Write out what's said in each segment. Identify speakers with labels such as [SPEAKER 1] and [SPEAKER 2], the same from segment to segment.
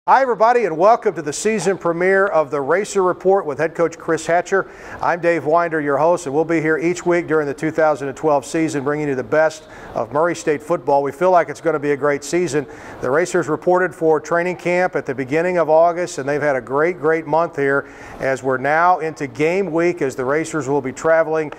[SPEAKER 1] Hi everybody, and welcome to the season premiere of the Racer Report with head coach Chris Hatcher. I'm Dave Winder, your host, and we'll be here each week during the 2012 season bringing you the best of Murray State football. We feel like it's going to be a great season. The Racers reported for training camp at the beginning of August, and they've had a great month here as we're now into game week, as the Racers will be traveling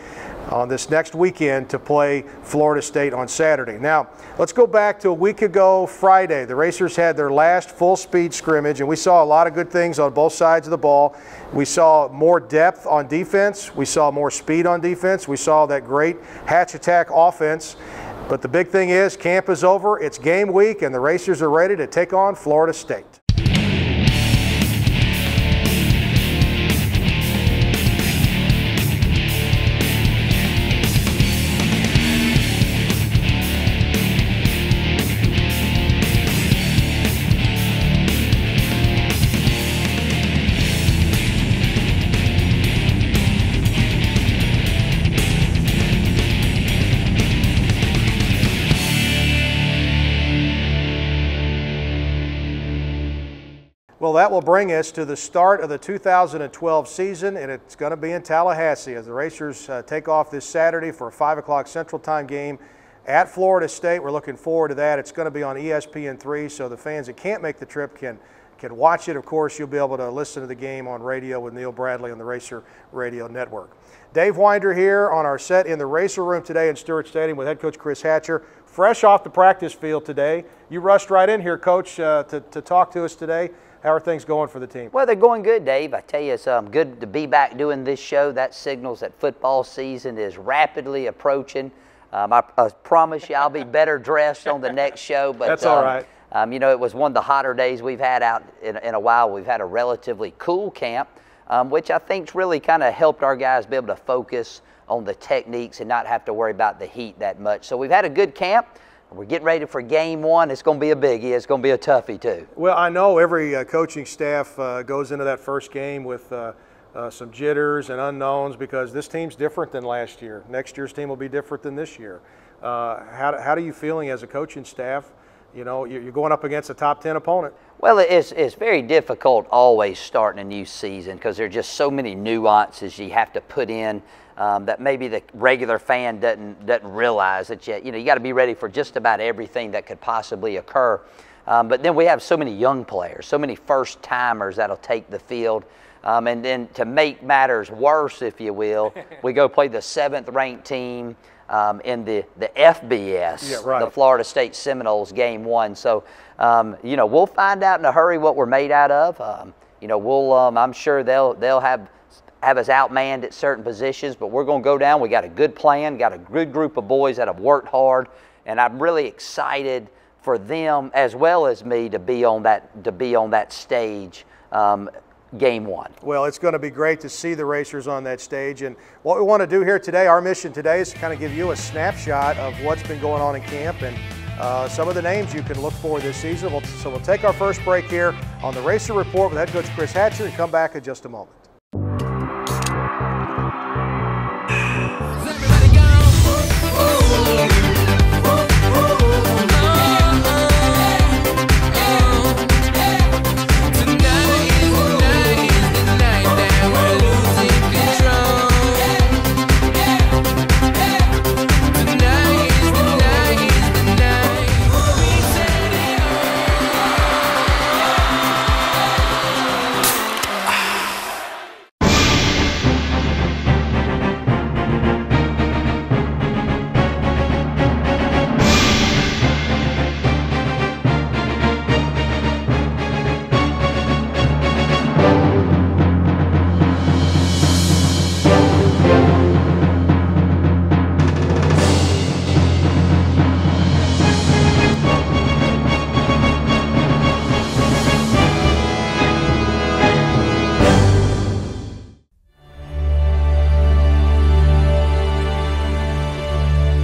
[SPEAKER 1] on this next weekend to play Florida State on Saturday. Now, let's go back to a week ago Friday. The Racers had their last full-speed scrimmage, and we saw a lot of good things on both sides of the ball. We saw more depth on defense. We saw more speed on defense. We saw that great hatch attack offense. But the big thing is camp is over. It's game week, and the Racers are ready to take on Florida State. Well, that will bring us to the start of the 2012 season, and it's going to be in Tallahassee as the Racers take off this Saturday for a 5 o'clock Central Time game at Florida State. We're looking forward to that. It's going to be on ESPN3, so the fans that can't make the trip can watch it. Of course, you'll be able to listen to the game on radio with Neil Bradley on the Racer Radio Network. Dave Winder here on our set in the Racer Room today in Stewart Stadium with head coach Chris Hatcher. Fresh off the practice field today. You rushed right in here, Coach, to talk to us today. How are things going for the team?
[SPEAKER 2] Well, they're going good, Dave. I tell you, it's good to be back doing this show. That signals that football season is rapidly approaching. I promise you I'll be better dressed on the next show. But
[SPEAKER 1] that's all right.
[SPEAKER 2] You know, it was one of the hotter days we've had out in a while. We've had a relatively cool camp, which I think's really kind of helped our guys be able to focus on the techniques and not have to worry about the heat that much. So we've had a good camp. We're getting ready for game one. It's going to be a biggie. It's going to be a toughie, too.
[SPEAKER 1] Well, I know every coaching staff goes into that first game with some jitters and unknowns because this team's different than last year. Next year's team will be different than this year. How are you feeling as a coaching staff? You know, you're going up against a top 10 opponent.
[SPEAKER 2] Well, it's very difficult always starting a new season because there are just so many nuances you have to put in that maybe the regular fan doesn't realize that you got to be ready for just about everything that could possibly occur. But then we have so many young players, so many first timers that'll take the field. And then to make matters worse, if you will, we go play the 7th ranked team in the FBS,
[SPEAKER 1] yeah, right.
[SPEAKER 2] The Florida State Seminoles, game one. So, you know, we'll find out in a hurry what we're made out of. You know, I'm sure they'll have us outmanned at certain positions, but we're going to go down. We got a good plan, got a good group of boys that have worked hard, and I'm really excited for them as well as me to be on that stage. Game one.
[SPEAKER 1] Well, it's going to be great to see the Racers on that stage. And what we want to do here today, our mission today, is to kind of give you a snapshot of what's been going on in camp and some of the names you can look for this season. So we'll take our first break here on the Racer Report with head coach Chris Hatcher and come back in just a moment.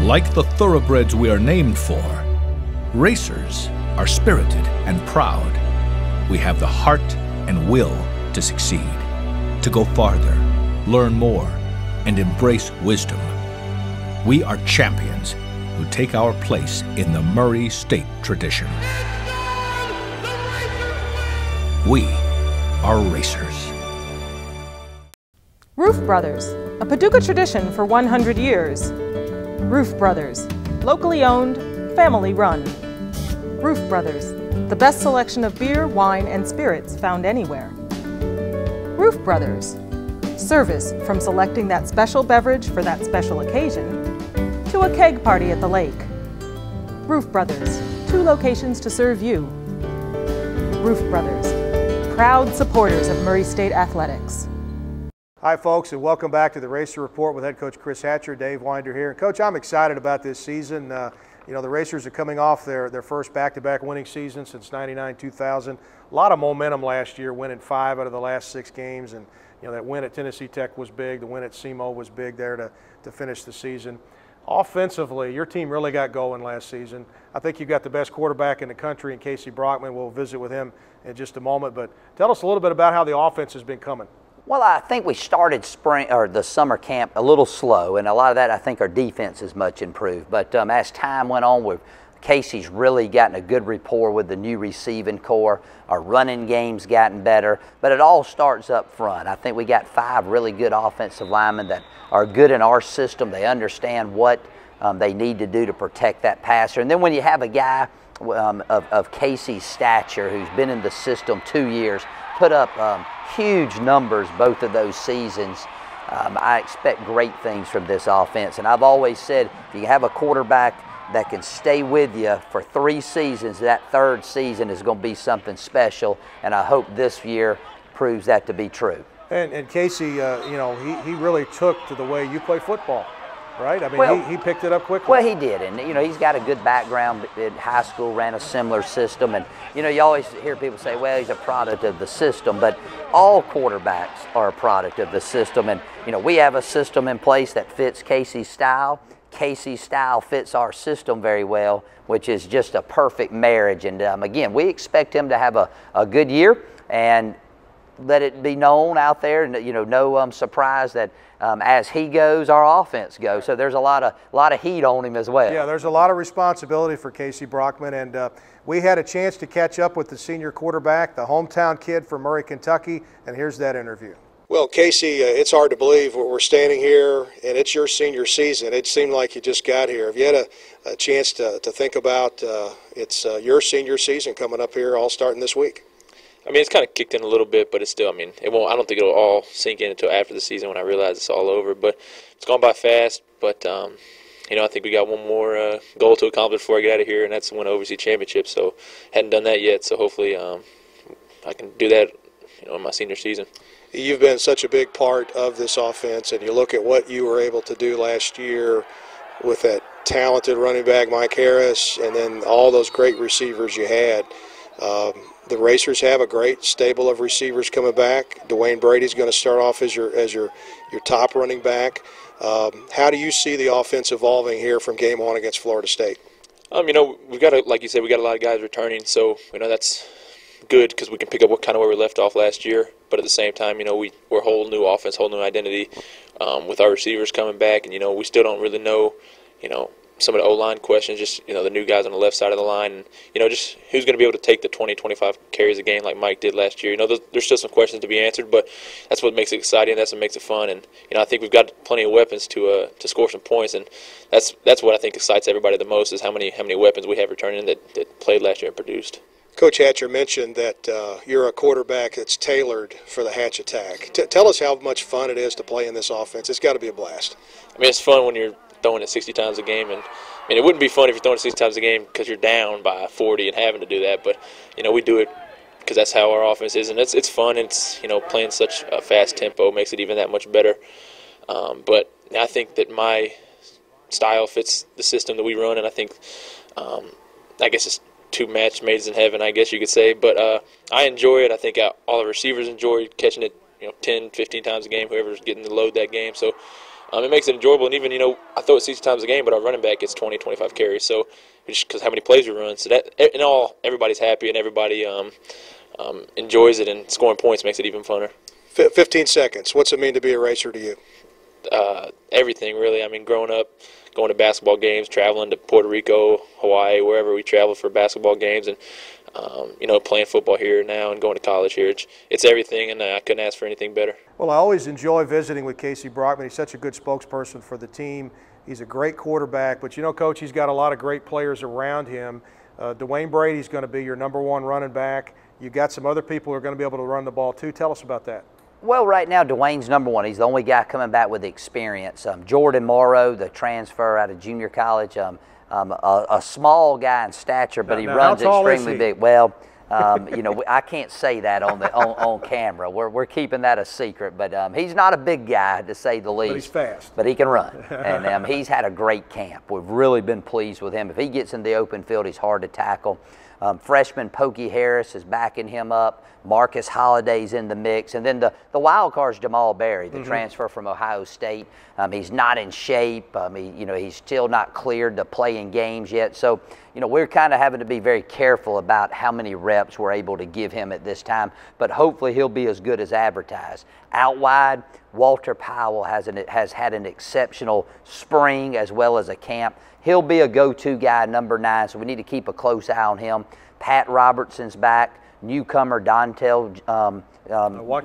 [SPEAKER 3] Like the thoroughbreds we are named for, racers are spirited and proud. We have the heart and will to succeed, to go farther, learn more, and embrace wisdom. We are champions who take our place in the Murray State tradition. We are racers.
[SPEAKER 4] Roof Brothers, a Paducah tradition for 100 years. Roof Brothers, locally owned, family run. Roof Brothers, the best selection of beer, wine, and spirits found anywhere. Roof Brothers, service from selecting that special beverage for that special occasion to a keg party at the lake. Roof Brothers, 2 locations to serve you. Roof Brothers, proud supporters of Murray State Athletics.
[SPEAKER 1] Hi folks, and welcome back to the Racer Report with head coach Chris Hatcher. Dave Winder here. And Coach, I'm excited about this season. You know, the Racers are coming off their first back-to-back winning season since 99-2000. A lot of momentum last year, winning 5 out of the last 6 games. And, you know, that win at Tennessee Tech was big. The win at SEMO was big there to finish the season. Offensively, your team really got going last season. I think you've got the best quarterback in the country in Casey Brockman. We'll visit with him in just a moment. But tell us a little bit about how the offense has been coming.
[SPEAKER 2] Well, I think we started the summer camp a little slow, and a lot of that I think our defense is much improved. But as time went on, Casey's really gotten a good rapport with the new receiving core. Our running game's gotten better, but it all starts up front. I think we got 5 really good offensive linemen that are good in our system. They understand what they need to do to protect that passer. And then when you have a guy of Casey's stature who's been in the system 2 years, put up huge numbers both of those seasons, I expect great things from this offense. And I've always said, if you have a quarterback that can stay with you for 3 seasons, that 3rd season is going to be something special, and I hope this year proves that to be true.
[SPEAKER 1] And Casey, you know, he really took to the way you play football, right? I mean,
[SPEAKER 2] well,
[SPEAKER 1] he picked it up quickly.
[SPEAKER 2] Well, he did, and you know, he's got a good background in high school, ran a similar system, and you know, you always hear people say, well, he's a product of the system, but all quarterbacks are a product of the system, and you know, we have a system in place that fits Casey's style. Casey's style fits our system very well, which is just a perfect marriage, and again, we expect him to have a good year, and let it be known out there, and you know, no surprise that as he goes, our offense goes. So there's a lot of heat on him as well.
[SPEAKER 1] Yeah, there's a lot of responsibility for Casey Brockman, and we had a chance to catch up with the senior quarterback, the hometown kid from Murray, Kentucky, and here's that interview. Well, Casey, it's hard to believe we're standing here, and it's your senior season. It seemed like you just got here. Have you had a chance to think about it's your senior season coming up here, all starting this week?
[SPEAKER 5] I mean, it's kind of kicked in a little bit, but it's still, I mean, it won't. I don't think it'll all sink in until after the season when I realize it's all over. But it's gone by fast. But you know, I think we got one more goal to accomplish before I get out of here, and that's to win an overseas championship. So hadn't done that yet. So hopefully, I can do that, you know, in my senior season. You've been such a big part of this offense, and you look at what you were able to do last year with that talented running back Mike Harris, and then all those great receivers you had. The Racers have a great stable of receivers coming back. Dwayne Brady's going to start off as your top running back. How do you see the offense evolving here from game 1 against Florida State? You know, we've got like you said, we got a lot of guys returning, so you know that's good because we can pick up where we left off last year. But at the same time, you know, we're a whole new offense, whole new identity with our receivers coming back, and you know, we still don't really know, you know, some of the O-line questions, just, you know, the new guys on the left side of the line, and, you know, just who's going to be able to take the 20-25 carries a game like Mike did last year. You know, there's still some questions to be answered, but that's what makes it exciting. That's what makes it fun, and, you know, I think we've got plenty of weapons to score some points, and that's what I think excites everybody the most is how many weapons we have returning that played last year and produced. Coach Hatcher mentioned that you're a quarterback that's tailored for the Hatch attack. Tell us how much fun it is to play in this offense. It's got to be a blast. I mean, it's fun when you're throwing it 60 times a game, and I mean, it wouldn't be fun if you're throwing it 60 times a game because you're down by 40 and having to do that, but you know, we do it because that's how our offense is, and it's fun. It's, you know, playing such a fast tempo makes it even that much better. But I think that my style fits the system that we run, and I think I guess it's 2 match made in heaven, I guess you could say, but I enjoy it. I think all the receivers enjoy catching it, you know, 10, 15 times a game, whoever's getting to load that game, so it makes it enjoyable. And even, you know, I throw it 60 times a game, but our running back gets 20, 25 carries. So just because how many plays we run, so that in all, everybody's happy and everybody enjoys it, and scoring points makes it even funner. 15 seconds. What's it mean to be a Racer to you? Everything, really. I mean, growing up, going to basketball games, traveling to Puerto Rico, Hawaii, wherever we traveled for basketball games, and you know, playing football here now and going to college here. It's everything, and I couldn't ask for anything better. Well,
[SPEAKER 1] I always enjoy visiting with Casey Brockman. He's such a good spokesperson for the team. He's a great quarterback, but you know, Coach, he's got a lot of great players around him. Dwayne Brady's going to be your #1 running back. You've got some other people who are going to be able to run the ball too. Tell us about that.
[SPEAKER 2] Well, right now, Dwayne's #1. He's the only guy coming back with experience. Jordan Morrow, the transfer out of junior college, a small guy in stature, but he runs extremely big. Well, you know, I can't say that on camera. We're keeping that a secret. But he's not a big guy, to say the least.
[SPEAKER 1] But he's fast.
[SPEAKER 2] But he can run. And he's had a great camp. We've really been pleased with him. If he gets in the open field, he's hard to tackle. Freshman Pokey Harris is backing him up. Marcus Holliday's in the mix. And then the wild card's Jamal Berry, the transfer from Ohio State. He's not in shape. He's still not cleared to play in games yet. So, you know, we're kind of having to be very careful about how many reps we're able to give him at this time. But hopefully he'll be as good as advertised. Out wide, Walter Powell has had an exceptional spring as well as a camp. He'll be a go-to guy, #9, so we need to keep a close eye on him. Pat Robertson's back. Newcomer Dontel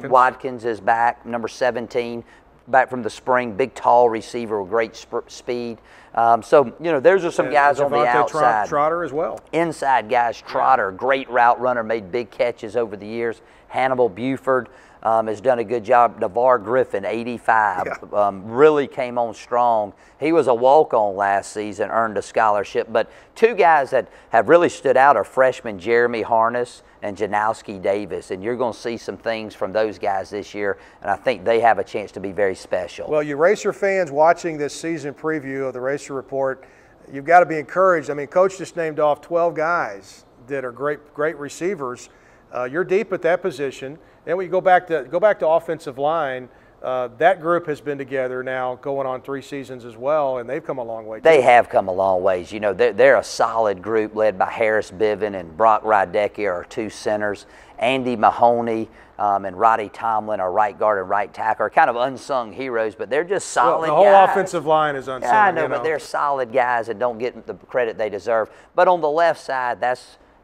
[SPEAKER 2] Watkins is back, #17, back from the spring. Big, tall receiver with great speed. So, you know, those are some guys on the outside.
[SPEAKER 1] Trotter as well.
[SPEAKER 2] Inside guys, Trotter, great route runner, made big catches over the years. Hannibal Buford has done a good job. Navarre Griffin, 85, really came on strong. He was a walk-on last season, earned a scholarship. But two guys that have really stood out are freshman Jeremy Harness and Janowski Davis. And you're going to see some things from those guys this year, and I think they have a chance to be very special.
[SPEAKER 1] Well, you Racer fans watching this season preview of the Racer Report, you've got to be encouraged. I mean, Coach just named off 12 guys that are great receivers. You're deep at that position. Then when you go back to offensive line, that group has been together now going on 3 seasons as well, and they've come a long way.
[SPEAKER 2] They have come a long ways. You know, they're a solid group led by Harris Biven and Brock Rydecki are 2 centers. Andy Mahoney and Roddy Tomlin are right guard and right tackle, are kind of unsung heroes, but they're just solid guys.
[SPEAKER 1] The whole offensive line is unsung.
[SPEAKER 2] Yeah, I know, but they're solid guys and don't get the credit they deserve. But on the left side,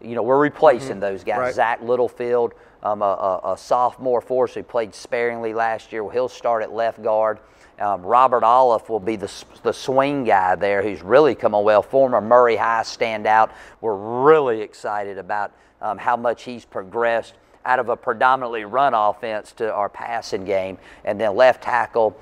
[SPEAKER 2] we're replacing those guys.
[SPEAKER 1] Right.
[SPEAKER 2] Zach Littlefield, a sophomore for us who played sparingly last year. He'll start at left guard. Robert Olive will be the swing guy there, who's really come on well. Former Murray High standout. We're really excited about how much he's progressed out of a predominantly run offense to our passing game. And then left tackle,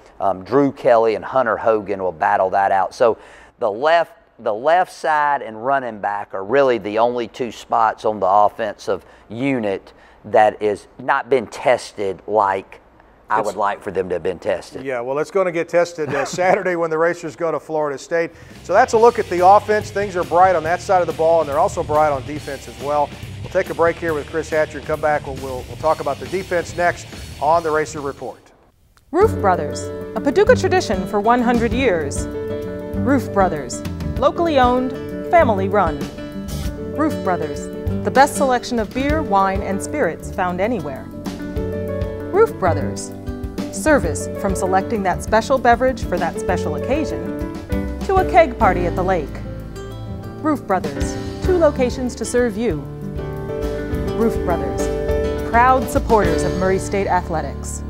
[SPEAKER 2] Drew Kelly and Hunter Hogan will battle that out. So the left side and running back are really the only 2 spots on the offensive unit that is not been tested like I would like for them to have been tested.
[SPEAKER 1] Yeah, well, it's going to get tested Saturday when the Racers go to Florida State. So that's a look at the offense. Things are bright on that side of the ball, and they're also bright on defense as well. We'll take a break here with Chris Hatcher and come back. We'll talk about the defense next on the Racer Report.
[SPEAKER 4] Roof Brothers, a Paducah tradition for 100 years. Roof Brothers, locally owned, family run. Roof Brothers, the best selection of beer, wine, and spirits found anywhere. Roof Brothers, service from selecting that special beverage for that special occasion to a keg party at the lake. Roof Brothers, 2 locations to serve you. Roof Brothers, proud supporters of Murray State Athletics.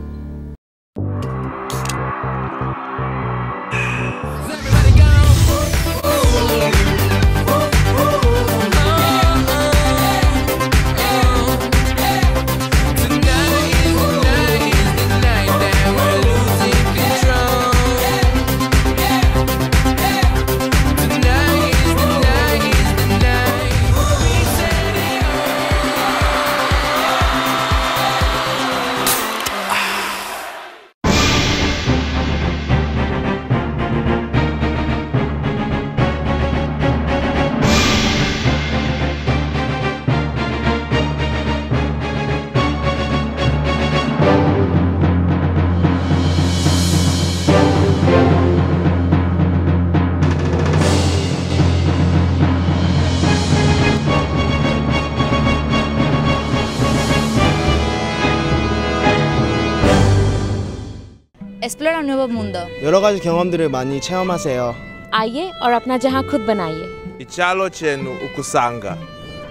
[SPEAKER 6] Explora un nuevo mundo.
[SPEAKER 7] 여러 가지 경험들을 많이 체험하세요.
[SPEAKER 8] आइए और अपना जहां खुद बनाइए.
[SPEAKER 9] Ichalo chenu ukusanga.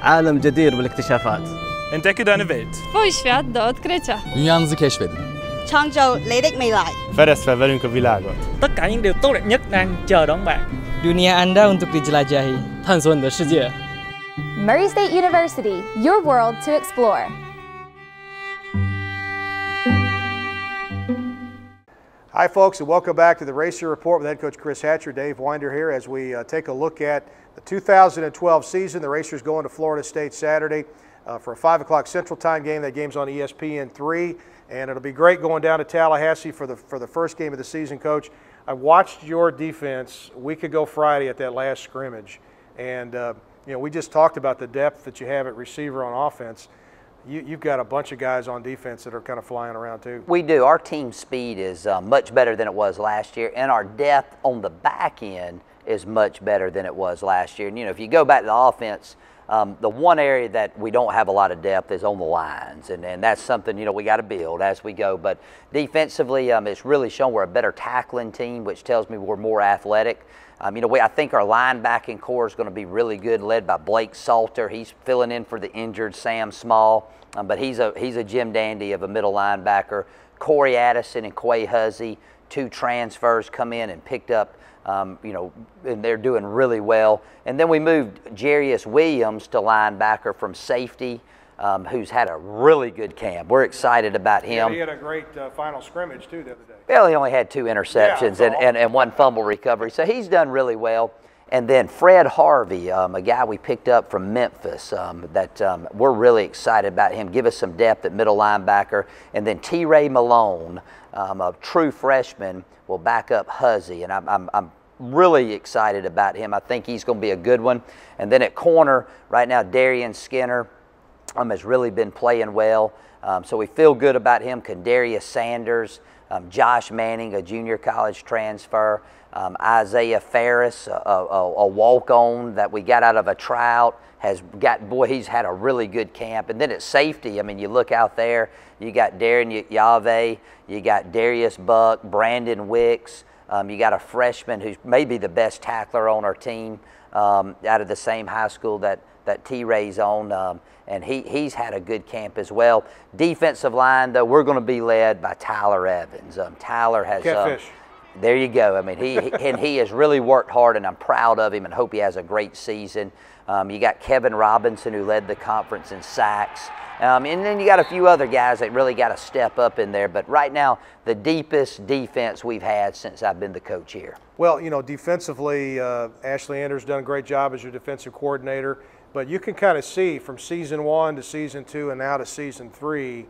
[SPEAKER 6] عالم جدير بالاكتشافات.
[SPEAKER 7] Entdecke deine Welt.
[SPEAKER 8] Twój świat do odkrycia.
[SPEAKER 9] Dünyanızı keşfedin.
[SPEAKER 10] 創造你的未來。
[SPEAKER 7] Veresfeverin ke Vilagot.
[SPEAKER 11] Tất cả những điều tốt đẹp nhất đang chờ đón bạn.
[SPEAKER 12] Dunia Anda untuk dijelajahi. 探索你的世界。
[SPEAKER 13] Murray State University, your world to explore.
[SPEAKER 1] Hi, folks, and welcome back to the Racer Report with head coach Chris Hatcher. Dave Winder here as we take a look at the 2012 season. The Racers going to Florida State Saturday for a 5 o'clock Central Time game. That game's on ESPN3, and it'll be great going down to Tallahassee for the first game of the season, Coach. I watched your defense a week ago Friday at that last scrimmage, and we just talked about the depth that you have at receiver on offense. You've got a bunch of guys on defense that are kind of flying around too.
[SPEAKER 2] We do. Our team speed is much better than it was last year, and our depth on the back end is much better than it was last year. And if you go back to the offense, the one area that we don't have a lot of depth is on the lines, and that's something we got to build as we go. But defensively, it's really shown we're a better tackling team, which tells me we're more athletic. I think our linebacking core is going to be really good, led by Blake Salter. He's filling in for the injured Sam Small, but he's a Jim Dandy of a middle linebacker. Corey Addison and Quay Huzzy, two transfers, come in and picked up, and they're doing really well. And then we moved Jarius Williams to linebacker from safety, who's had a really good camp. We're excited about him.
[SPEAKER 1] Yeah, he had a great final scrimmage too the other day.
[SPEAKER 2] Well, he only had 2 interceptions and 1 fumble recovery, so he's done really well. And then Fred Harvey, a guy we picked up from Memphis, that we're really excited about him. Give us some depth at middle linebacker. And then T-Ray Malone, a true freshman, will back up Huzzy, and I'm really excited about him. I think he's going to be a good one. And then at corner, right now, Darian Skinner has really been playing well, so we feel good about him. Kendarius Sanders, Josh Manning, a junior college transfer, Isaiah Ferris, a walk-on that we got out of a tryout, he's had a really good camp. And then at safety, you look out there, you got Darren Yave, you got Darius Buck, Brandon Wicks, you got a freshman who's maybe the best tackler on our team out of the same high school that T-Ray's on, and he's had a good camp as well. Defensive line, though, we're going to be led by Tyler Evans. Tyler has there you go. He has really worked hard, and I'm proud of him and hope he has a great season. You got Kevin Robinson, who led the conference in sacks. And then you got a few other guys that really got to step up in there. But right now, the deepest defense we've had since I've been the coach here. Well,
[SPEAKER 1] defensively, Ashley Anders done a great job as your defensive coordinator. But you can kind of see from season 1 to season 2 and now to season 3,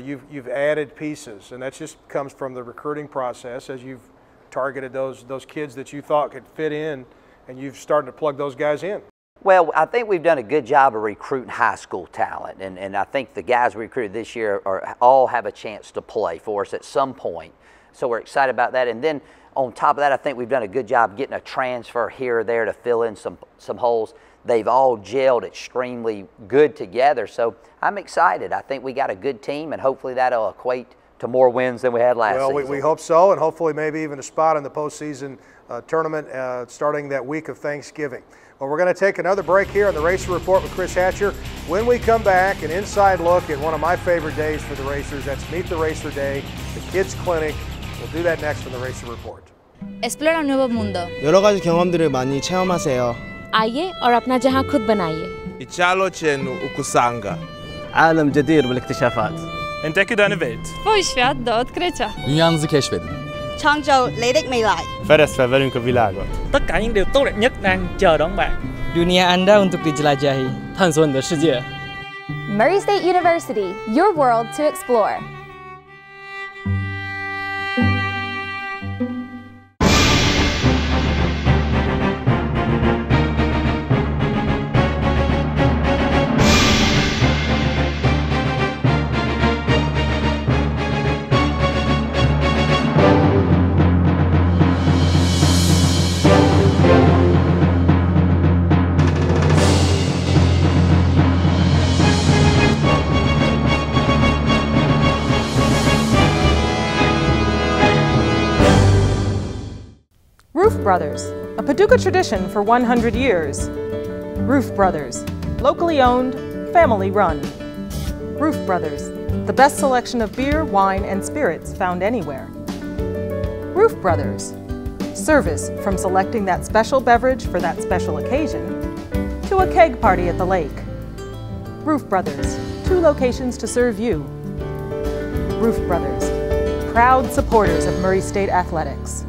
[SPEAKER 1] you've added pieces, and that just comes from the recruiting process as you've targeted those kids that you thought could fit in, and you've started to plug those guys in.
[SPEAKER 2] Well, I think we've done a good job of recruiting high school talent, and I think the guys we recruited this year all have a chance to play for us at some point. So we're excited about that. And then on top of that, I think we've done a good job getting a transfer here or there to fill in some holes. They've all gelled extremely good together, so I'm excited. I think we got a good team, and hopefully that'll equate to more wins than we had last season.
[SPEAKER 1] Well, we hope so, and hopefully maybe even a spot in the postseason tournament starting that week of Thanksgiving. Well, we're going to take another break here on the Racer Report with Chris Hatcher. When we come back, an inside look at one of my favorite days for the Racers. That's Meet the Racer Day, the Kids Clinic. We'll do that next on the Racer Report.
[SPEAKER 14] Explora un nuevo mundo.
[SPEAKER 15] 여러 가지 경험들을 많이 체험하세요.
[SPEAKER 16] आइए और अपना जहां खुद बनाइए.
[SPEAKER 15] Ichalo chenu ukusanga.
[SPEAKER 6] عالم جدير بالاكتشافات.
[SPEAKER 7] Entdecke deine Welt.
[SPEAKER 8] Twój świat do odkrycia.
[SPEAKER 9] Dünyanızı keşfedin.
[SPEAKER 10] 創造你的未來。
[SPEAKER 7] Veresfeverin ke Vilagot.
[SPEAKER 11] Tất cả những điều tốt đẹp nhất đang chờ đón bạn.
[SPEAKER 12] Dunia Anda untuk dijelajahi. 探索你的世界。
[SPEAKER 13] Murray State University, your world to explore.
[SPEAKER 4] Roof Brothers, a Paducah tradition for 100 years. Roof Brothers, locally owned, family run. Roof Brothers, the best selection of beer, wine, and spirits found anywhere. Roof Brothers, service from selecting that special beverage for that special occasion to a keg party at the lake. Roof Brothers, 2 locations to serve you. Roof Brothers, proud supporters of Murray State Athletics.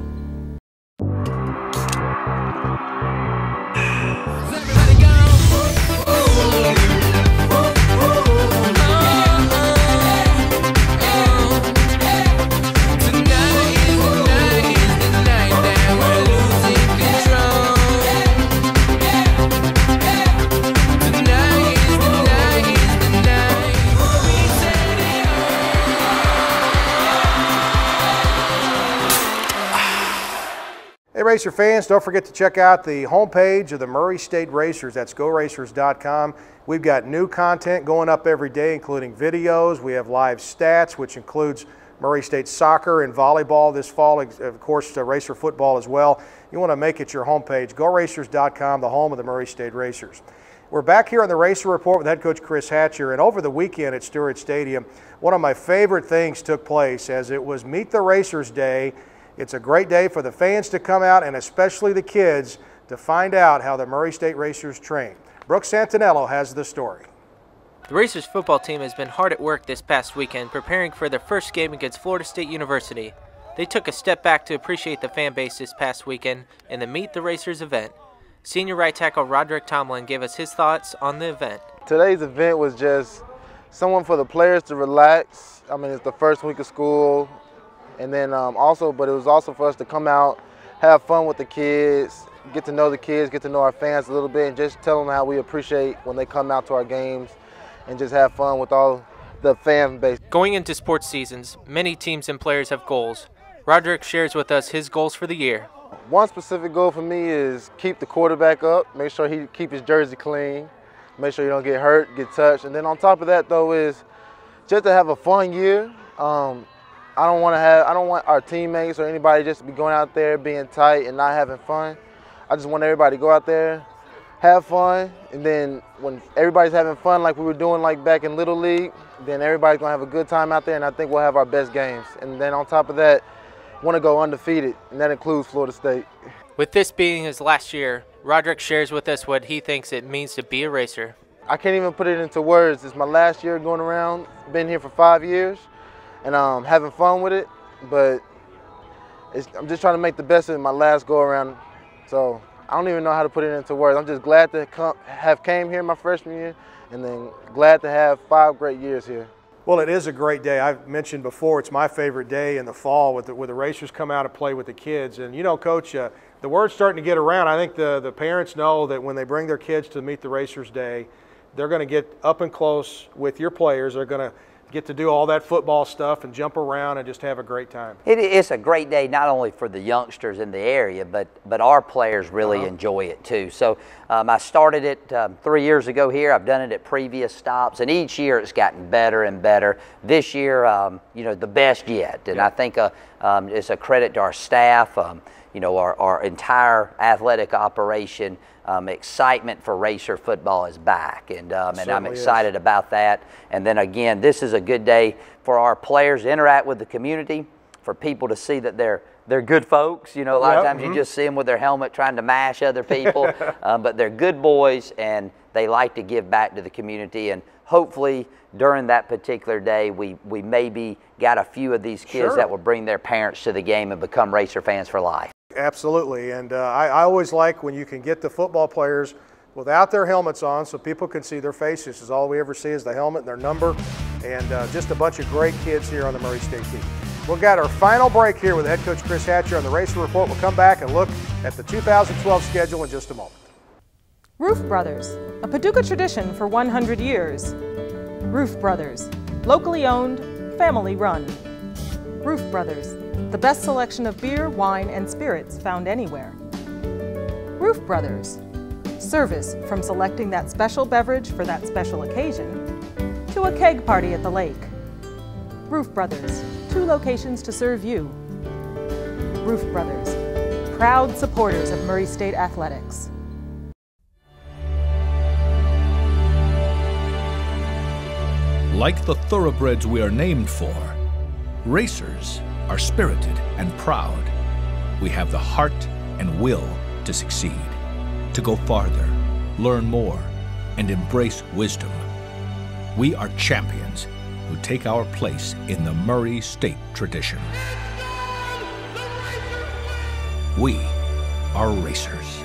[SPEAKER 1] Hey Racer fans, don't forget to check out the homepage of the Murray State Racers. That's GoRacers.com. We've got new content going up every day, including videos. We have live stats, which includes Murray State soccer and volleyball this fall, of course, Racer football as well. You want to make it your homepage, GoRacers.com, the home of the Murray State Racers. We're back here on the Racer Report with head coach Chris Hatcher, and over the weekend at Stewart Stadium, one of my favorite things took place as it was Meet the Racers Day. It's a great day for the fans to come out, and especially the kids, to find out how the Murray State Racers train. Brooks Santinello has the story.
[SPEAKER 17] The Racers football team has been hard at work this past weekend preparing for their first game against Florida State University. They took a step back to appreciate the fan base this past weekend in the Meet the Racers event. Senior right tackle Roderick Tomlin gave us his thoughts on the event.
[SPEAKER 15] Today's event was just someone for the players to relax. I mean, it's the first week of school. And then but it was also for us to come out, have fun with the kids, get to know the kids, get to know our fans a little bit, and just tell them how we appreciate when they come out to our games and just have fun with all the fan base.
[SPEAKER 17] Going into sports seasons, many teams and players have goals. Roderick shares with us his goals for the year.
[SPEAKER 15] One specific goal for me is keep the quarterback up, make sure he keep his jersey clean, make sure you don't get hurt, get touched. And then on top of that, though, is just to have a fun year. I don't want our teammates or anybody just to be going out there being tight and not having fun. I just want everybody to go out there, have fun, and then when everybody's having fun like we were doing like back in Little League, then everybody's gonna have a good time out there, and I think we'll have our best games. And then on top of that, want to go undefeated, and that includes Florida State.
[SPEAKER 17] With this being his last year, Roderick shares with us what he thinks it means to be a Racer.
[SPEAKER 15] I can't even put it into words. It's my last year going around, been here for 5 years. And having fun with it, but I'm just trying to make the best of it my last go around. So I don't even know how to put it into words. I'm just glad to have came here my freshman year, and then glad to have 5 great years here.
[SPEAKER 1] Well, it is a great day. I've mentioned before, it's my favorite day in the fall with the Racers come out and play with the kids. And you know, Coach, the word's starting to get around. I think the parents know that when they bring their kids to Meet the Racers Day, they're going to get up and close with your players. They're going to get to do all that football stuff and jump around and just have a great time.
[SPEAKER 2] It's a great day not only for the youngsters in the area, but our players really enjoy it too. So I started it 3 years ago here. I've done it at previous stops, and each year it's gotten better and better. This year, you know, the best yet. And I think it's a credit to our staff, you know, our entire athletic operation. Excitement for Racer football is back, and I'm excited about that. And then again, this is a good day for our players to interact with the community, for people to see that they're good folks. You know, a lot of times you just see them with their helmet trying to mash other people, but they're good boys, and they like to give back to the community. And hopefully during that particular day, we maybe got a few of these kids that will bring their parents to the game and become Racer fans for life.
[SPEAKER 1] Absolutely, and I always like when you can get the football players without their helmets on so people can see their faces. Is all we ever see is the helmet and their number, and just a bunch of great kids here on the Murray State team. We've got our final break here with head coach Chris Hatcher on the Racer Report. We'll come back and look at the 2012 schedule in just a moment.
[SPEAKER 4] Roof Brothers, a Paducah tradition for 100 years. Roof Brothers, locally owned, family run. Roof Brothers, the best selection of beer, wine, and spirits found anywhere. Roof Brothers, service from selecting that special beverage for that special occasion to a keg party at the lake. Roof Brothers, 2 locations to serve you. Roof Brothers, proud supporters of Murray State Athletics.
[SPEAKER 3] Like the thoroughbreds we are named for, racers are spirited and proud. We have the heart and will to succeed, to go farther, learn more, and embrace wisdom. We are champions who take our place in the Murray State tradition. We are racers.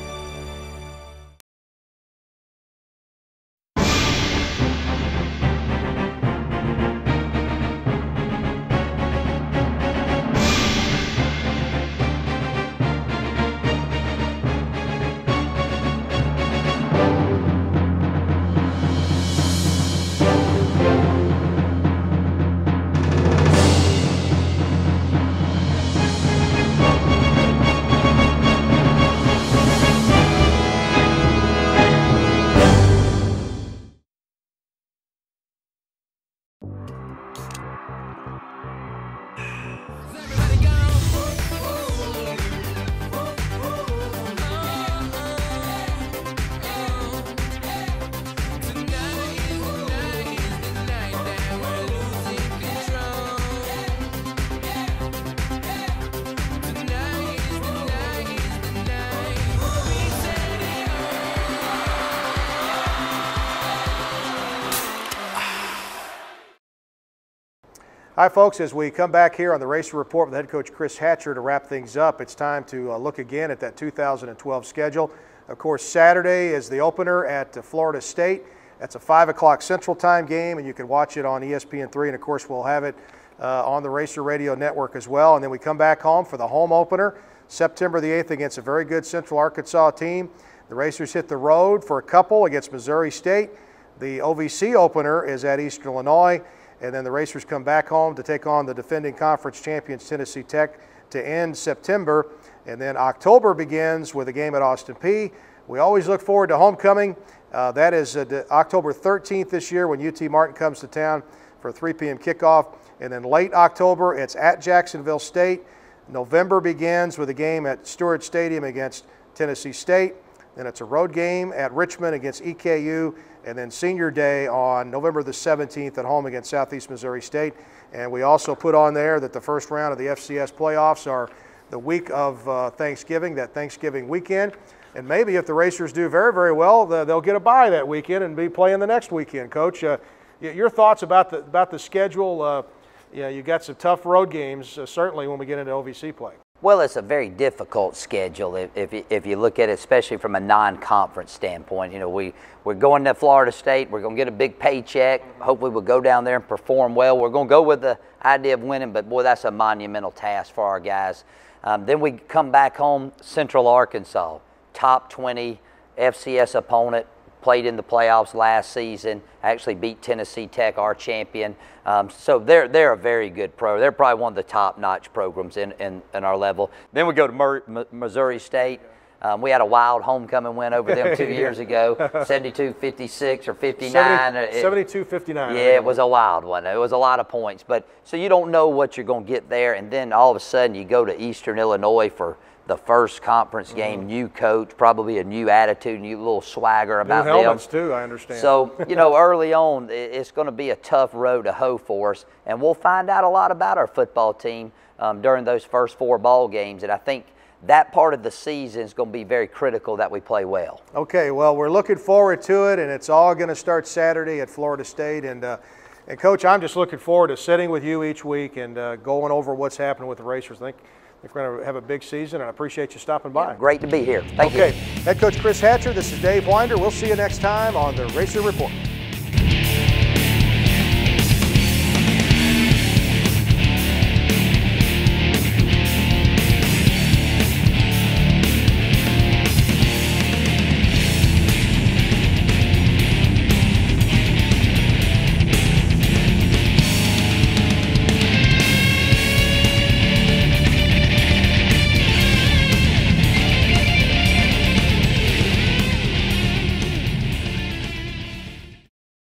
[SPEAKER 1] Hi, folks. As we come back here on the Racer Report with head coach Chris Hatcher to wrap things up, it's time to look again at that 2012 schedule. Of course, Saturday is the opener at Florida State. That's a 5 o'clock Central Time game, and you can watch it on ESPN3. And, of course, we'll have it on the Racer Radio Network as well. And then we come back home for the home opener, September the 8th, against a very good Central Arkansas team. The Racers hit the road for a couple against Missouri State. The OVC opener is at Eastern Illinois. And then the Racers come back home to take on the defending conference champions Tennessee Tech to end September. And then October begins with a game at Austin Peay. We always look forward to homecoming. That is October 13th this year when UT Martin comes to town for a 3 p.m. kickoff. And then late October, it's at Jacksonville State. November begins with a game at Stewart Stadium against Tennessee State. Then it's a road game at Richmond against EKU. And then Senior Day on November the 17th at home against Southeast Missouri State. And we also put on there that the first round of the FCS playoffs are the week of Thanksgiving, that Thanksgiving weekend. And maybe if the Racers do very, very well, they'll get a bye that weekend and be playing the next weekend. Coach, your thoughts about the schedule? Yeah, you got some tough road games, certainly when we get into OVC play.
[SPEAKER 2] Well, it's a very difficult schedule if you look at it, especially from a non-conference standpoint. You know, we're going to Florida State. We're going to get a big paycheck. Hopefully we'll go down there and perform well. We're going to go with the idea of winning, but, boy, that's a monumental task for our guys. Then we come back home, Central Arkansas, top 20 FCS opponent, played in the playoffs last season, actually beat Tennessee Tech, our champion. So they're a very good pro. They're probably one of the top-notch programs in our level. Then we go to Missouri State. We had a wild homecoming win over them 2 years ago, 72-56 or 59.
[SPEAKER 1] 72-59.
[SPEAKER 2] Yeah, it was a wild one. It was a lot of points. But so you don't know what you're going to get there, and then all of a sudden you go to Eastern Illinois for the first conference game, new coach, probably a new attitude, new little swagger about them.
[SPEAKER 1] New helmets too, I understand.
[SPEAKER 2] So, you know, early on, it's going to be a tough road to hoe for us, and we'll find out a lot about our football team during those first 4 ball games, and I think that part of the season is going to be very critical that we play well.
[SPEAKER 1] Okay, well, we're looking forward to it, and it's all going to start Saturday at Florida State. And Coach, I'm just looking forward to sitting with you each week and going over what's happening with the Racers. I think we're going to have a big season, and I appreciate you stopping by.
[SPEAKER 2] Yeah, great to be here. Thank you.
[SPEAKER 1] Okay, Head Coach Chris Hatcher, this is Dave Winder. We'll see you next time on the Racer Report.